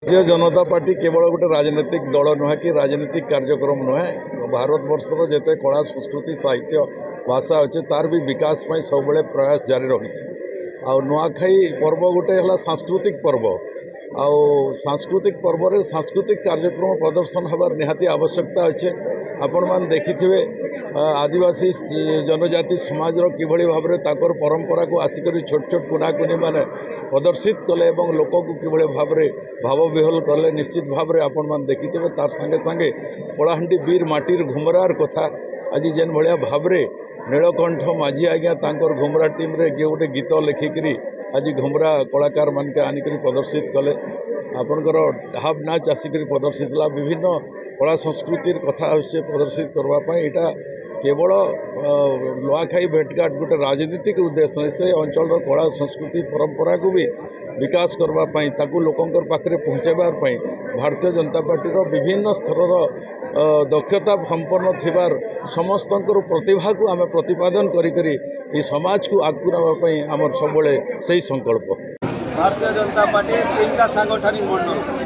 Bharatiya Janata party केवल गोटे राजनीतिक दल नुहे कि राजनीतिक कार्यक्रम नुहे भारत वर्षर जिते कला संस्कृति साहित्य भाषा अच्छे तार भी विकास में सब प्रयास जारी रही आ नुआखाई पर्व गोटे है सांस्कृतिक पर्व आउ सांस्कृतिक पर्व रे सांस्कृतिक कार्यक्रम प्रदर्शन हबार निहाती आवश्यकता अच्छे। आपण मान देखिथिबे आदिवासी जनजाति समाज किभली भाव में ताकर परंपरा को आसिक छोट छोट कुनाकुनी माने प्रदर्शित कले और लोक को किभली भाव में भाव विहल कले निश्चित भाव में आपण मान देखिथिबे तार संगे संगे कलाहांडी बीर माटीर घुमरार कथा आज जेन भलिया भाव में नीलकंठ माझी आज्ञा तांकर घुमरा टीम रे गोटे गीत लिखिकी आज घुमरा कलाकार मान के आनिक प्रदर्शित कले आपणकर हाफ नाच आसिक प्रदर्शित ला विभिन्न कला संस्कृतिर कथा से प्रदर्शित करने यहाँ केवल नुआखाई भेटघाट गोटे राजनीतिक उद्देश्य से अंचल कला संस्कृति परंपरा को भी विकास करने लोकंर पाखे पहुँचाई भारतीय जनता पार्टी विभिन्न स्तर दक्षता संपन्न थिबार समस्त प्रतिभा को आम प्रतिपादन करी समाज को आगू नापी आमर सब से संकल्प। भारतीय जनता पार्टी 3टा सांगठनिक मंडल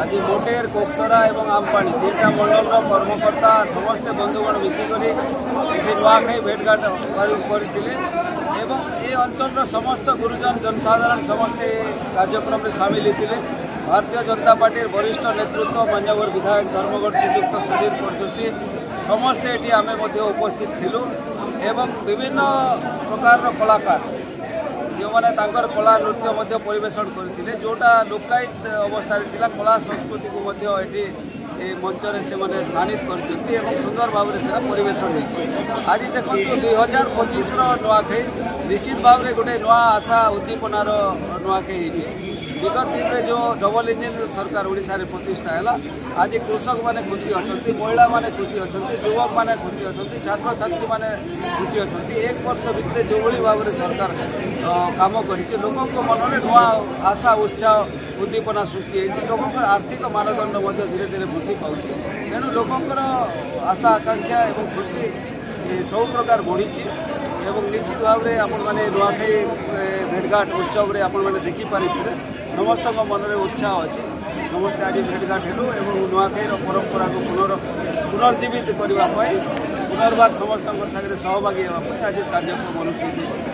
आज मोटेर कोकसरा और आमपाणी 3टा मंडल कर्मकर्ता समस्ते बंधुगण मिसिक नुआखाई भेटघाट करते ये अंचल समस्त गुरुजन जनसाधारण समस्ते कार्यक्रम में सामिल होते। भारतीय जनता पार्टी वरिष्ठ नेतृत्व मान्यवर विधायक धर्मगढ़ श्रीजुक्त सुधीर जोशी समस्ते ये आम उपस्थित थिलु एवं विभिन्न प्रकार कलाकार जो मैंने कला नृत्य परिवेशन करते जोटा लोकायत अवस्था कला संस्कृति को ये मंचर से मैंने स्थानित कर सुंदर भाव में परिवेशन होती। आज देखो 2025 नुआखाई निश्चित भाव में गोटे नुआ आशा उद्दीपनार नुआखाई विगत दिन में जो डबल इंजिन सरकार ओडिशा रे प्रतिष्ठा है आज कृषक माने खुशी अच्छा महिला माने खुशी अच्छा युवक माने खुशी अच्छा छात्र छात्री माने खुशी अच्छा एक वर्ष भितर जो भाव में सरकार काम कर लोकों मन में नुआ आशा उत्साह उद्दीपना सृष्टि लोकों आर्थिक मानदंड धीरे धीरे वृद्धि पाँच तेणु लोकों आशा आकांक्षा और खुशी सब प्रकार बढ़ी एवं निश्चित भाव में आपण मैंने नुआखाई भेटघाट उत्सव में आपण मैंने देखिपारे समस्त मन में उत्साह अच्छी समस्ते आज भेटघाट हेलु और नुआखाई परंपरा को पुनर्जीवित करने पुनर्बार समस्त सागर सहभागी होगापी आज कार्यक्रम अनुष्ठित।